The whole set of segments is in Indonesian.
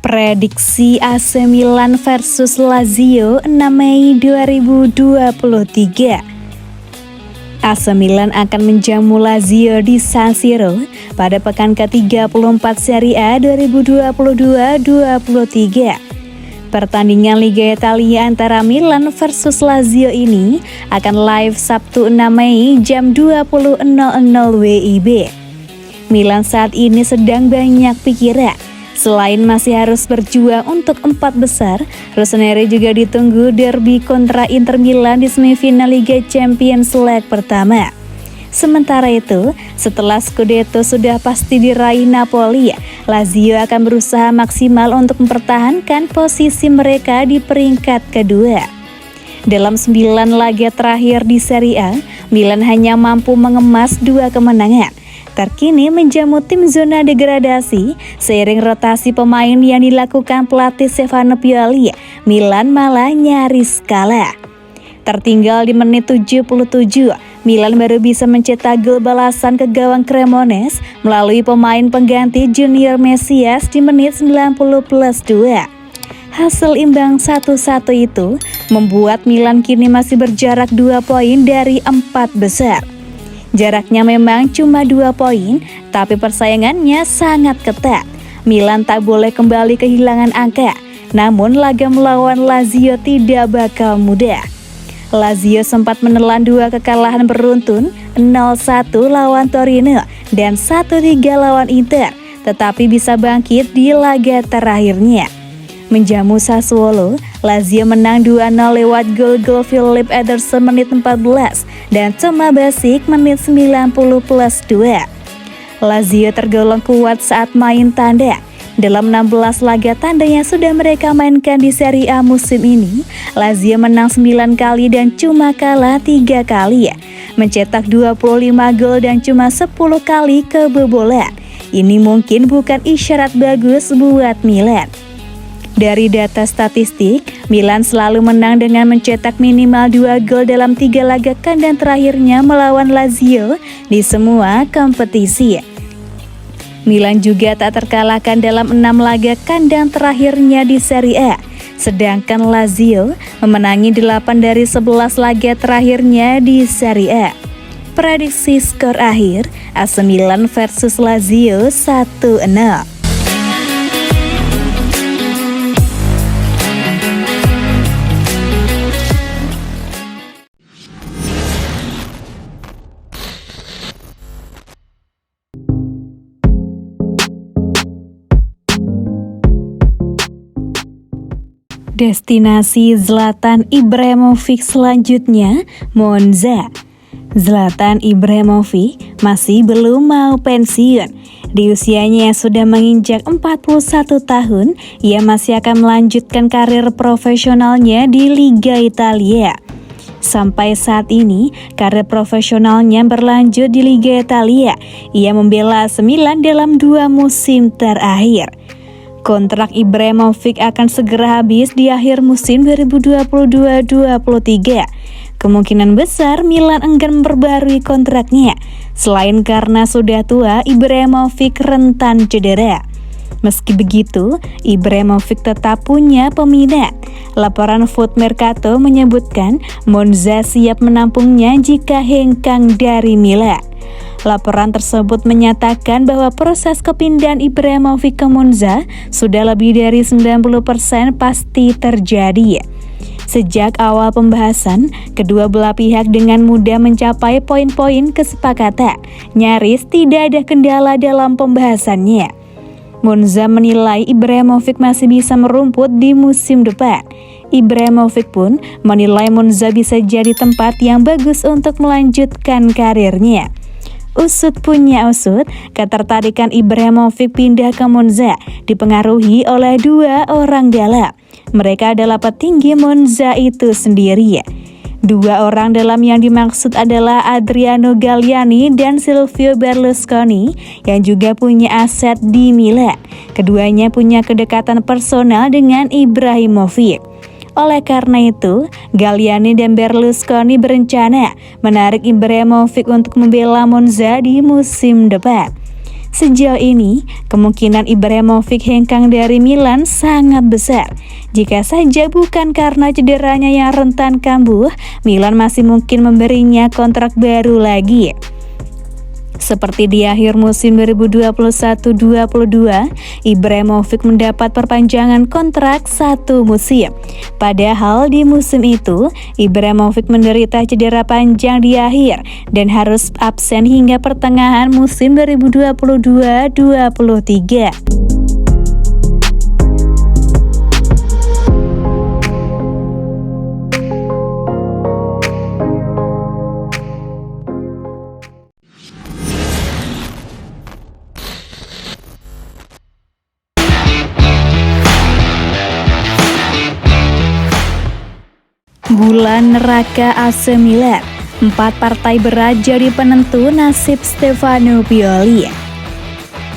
Prediksi AC Milan versus Lazio 6 Mei 2023. AC Milan akan menjamu Lazio di San Siro pada pekan ke-34 Serie A 2022-23. Pertandingan Liga Italia antara Milan versus Lazio ini akan live Sabtu 6 Mei jam 20.00 WIB. Milan saat ini sedang banyak pikiran. Selain masih harus berjuang untuk 4 besar, Rossoneri juga ditunggu derby kontra Inter Milan di semifinal Liga Champions leg pertama. Sementara itu, setelah Scudetto sudah pasti diraih Napoli, Lazio akan berusaha maksimal untuk mempertahankan posisi mereka di peringkat kedua. Dalam 9 laga terakhir di Serie A, Milan hanya mampu mengemas 2 kemenangan. Terkini menjamu tim zona degradasi, seiring rotasi pemain yang dilakukan pelatih Stefano Pioli, Milan malah nyaris kalah. Tertinggal di menit 77, Milan baru bisa mencetak gol balasan ke gawang Cremonese melalui pemain pengganti Junior Mesias di menit 90+2. Hasil imbang 1-1 itu membuat Milan kini masih berjarak 2 poin dari 4 besar. Jaraknya memang cuma 2 poin, tapi persaingannya sangat ketat. Milan tak boleh kembali kehilangan angka, namun laga melawan Lazio tidak bakal mudah. Lazio sempat menelan 2 kekalahan beruntun, 0-1 lawan Torino dan 1-3 lawan Inter, tetapi bisa bangkit di laga terakhirnya. Menjamu Sassuolo, Lazio menang 2-0 lewat gol Philip Ederson menit 14 dan Thomas Basic menit 90+2. Lazio tergolong kuat saat main tandang. Dalam 16 laga tandang yang sudah mereka mainkan di Serie A musim ini, Lazio menang 9 kali dan cuma kalah 3 kali, mencetak 25 gol dan cuma 10 kali kebobolan. Ini mungkin bukan isyarat bagus buat Milan. Dari data statistik, Milan selalu menang dengan mencetak minimal 2 gol dalam 3 laga kandang terakhirnya melawan Lazio di semua kompetisi. Milan juga tak terkalahkan dalam 6 laga kandang terakhirnya di Serie A, sedangkan Lazio memenangi 8 dari 11 laga terakhirnya di Serie A. Prediksi skor akhir, AC Milan versus Lazio 1-0. Destinasi Zlatan Ibrahimovic selanjutnya, Monza. Zlatan Ibrahimovic masih belum mau pensiun. Di usianya yang sudah menginjak 41 tahun, ia masih akan melanjutkan karir profesionalnya di Liga Italia. Sampai saat ini, karir profesionalnya berlanjut di Liga Italia. Ia membela AC Milan dalam 2 musim terakhir. Kontrak Ibrahimovic akan segera habis di akhir musim 2022-23. Kemungkinan besar Milan enggan memperbarui kontraknya. Selain karena sudah tua, Ibrahimovic rentan cedera. Meski begitu, Ibrahimovic tetap punya peminat. Laporan Foot Mercato menyebutkan Monza siap menampungnya jika hengkang dari Milan. Laporan tersebut menyatakan bahwa proses kepindahan Ibrahimovic ke Monza sudah lebih dari 90% pasti terjadi. Sejak awal pembahasan, kedua belah pihak dengan mudah mencapai poin-poin kesepakatan. Nyaris tidak ada kendala dalam pembahasannya. Monza menilai Ibrahimovic masih bisa merumput di musim depan. Ibrahimovic pun menilai Monza bisa jadi tempat yang bagus untuk melanjutkan karirnya. Usut punya usut, ketertarikan Ibrahimovic pindah ke Monza dipengaruhi oleh 2 orang dalam. Mereka adalah petinggi Monza itu sendiri. 2 orang dalam yang dimaksud adalah Adriano Galliani dan Silvio Berlusconi yang juga punya aset di Milan. Keduanya punya kedekatan personal dengan Ibrahimovic. Oleh karena itu, Galliani dan Berlusconi berencana menarik Ibrahimovic untuk membela Monza di musim depan. Sejauh ini, kemungkinan Ibrahimovic hengkang dari Milan sangat besar. Jika saja bukan karena cederanya yang rentan kambuh, Milan masih mungkin memberinya kontrak baru lagi. Seperti di akhir musim 2021-22, Ibrahimovic mendapat perpanjangan kontrak 1 musim. Padahal di musim itu, Ibrahimovic menderita cedera panjang di akhir dan harus absen hingga pertengahan musim 2022-23. Bulan neraka AC Milan, 4 partai berat jadi penentu nasib Stefano Pioli.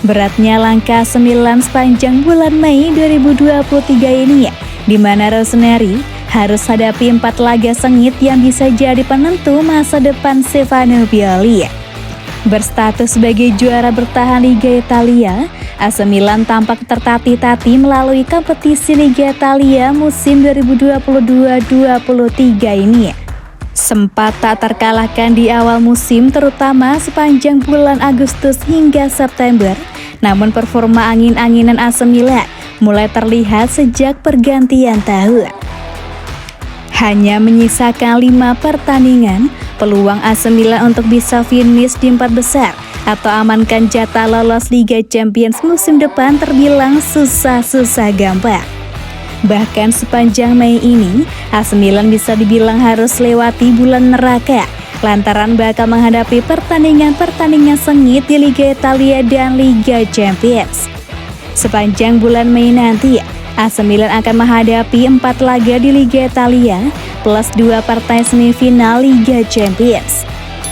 Beratnya langkah AC Milan sepanjang bulan Mei 2023 ini, di mana Rossoneri harus hadapi 4 laga sengit yang bisa jadi penentu masa depan Stefano Pioli. Berstatus sebagai juara bertahan Liga Italia, AC Milan tampak tertatih-tatih melalui kompetisi Liga Italia musim 2022-23 ini. Sempat tak terkalahkan di awal musim, terutama sepanjang bulan Agustus hingga September. Namun performa angin-anginan AC Milan mulai terlihat sejak pergantian tahun. Hanya menyisakan 5 pertandingan, peluang AC Milan untuk bisa finish di 4 besar atau amankan jatah lolos Liga Champions musim depan terbilang susah-susah gampang. Bahkan sepanjang Mei ini, AC Milan bisa dibilang harus lewati bulan neraka lantaran bakal menghadapi pertandingan-pertandingan sengit di Liga Italia dan Liga Champions. Sepanjang bulan Mei nanti, AC Milan akan menghadapi 4 laga di Liga Italia plus 2 partai semifinal Liga Champions.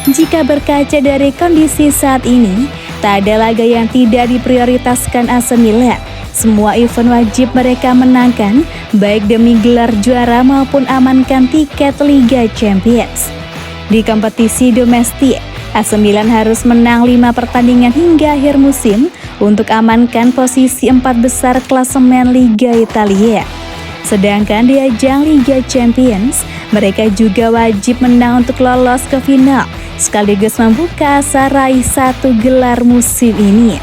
Jika berkaca dari kondisi saat ini, tak ada laga yang tidak diprioritaskan AC Milan. Semua event wajib mereka menangkan, baik demi gelar juara maupun amankan tiket Liga Champions. Di kompetisi domestik, AC Milan harus menang 5 pertandingan hingga akhir musim untuk amankan posisi 4 besar klasemen Liga Italia. Sedangkan di ajang Liga Champions, mereka juga wajib menang untuk lolos ke final, sekaligus membuka asa raih 1 gelar musim ini.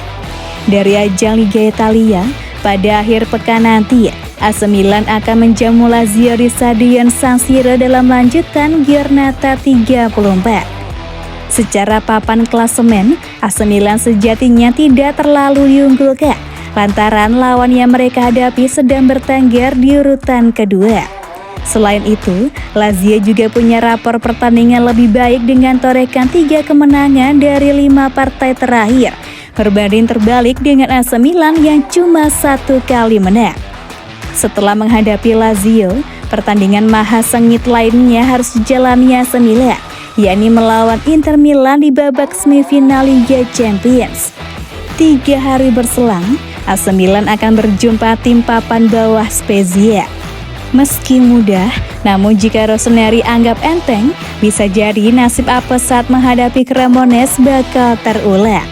Dari ajang Liga Italia, pada akhir pekan nanti, AC Milan akan menjamu Lazio di Stadion San Siro dalam lanjutan Giornata 34. Secara papan klasemen, AC Milan sejatinya tidak terlalu diunggulkan, lantaran lawan yang mereka hadapi sedang bertengger di urutan kedua. Selain itu, Lazio juga punya rapor pertandingan lebih baik dengan torekan 3 kemenangan dari 5 partai terakhir, berbanding terbalik dengan AC Milan yang cuma 1 kali menang. Setelah menghadapi Lazio, pertandingan maha sengit lainnya harus dijalani AC Milan, yakni melawan Inter Milan di babak semifinal Liga Champions. 3 hari berselang, AC Milan akan berjumpa tim papan bawah Spezia. Meski mudah, namun jika Rossoneri anggap enteng, bisa jadi nasib apes saat menghadapi Cremonese bakal terulang.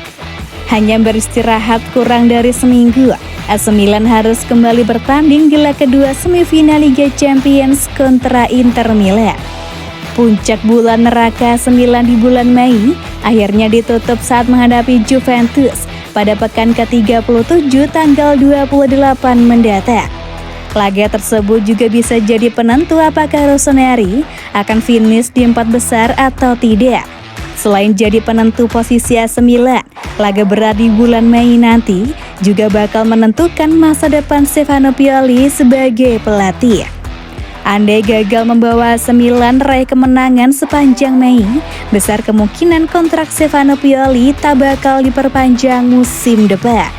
Hanya beristirahat kurang dari seminggu, AC Milan harus kembali bertanding di leg kedua semifinal Liga Champions kontra Inter Milan. Puncak bulan neraka AC Milan di bulan Mei akhirnya ditutup saat menghadapi Juventus pada pekan ke-37 tanggal 28 mendatang. Laga tersebut juga bisa jadi penentu apakah Rossoneri akan finish di 4 besar atau tidak. Selain jadi penentu posisi AC Milan, laga berat di bulan Mei nanti juga bakal menentukan masa depan Stefano Pioli sebagai pelatih. Andai gagal membawa AC Milan raih kemenangan sepanjang Mei, besar kemungkinan kontrak Stefano Pioli tak bakal diperpanjang musim depan.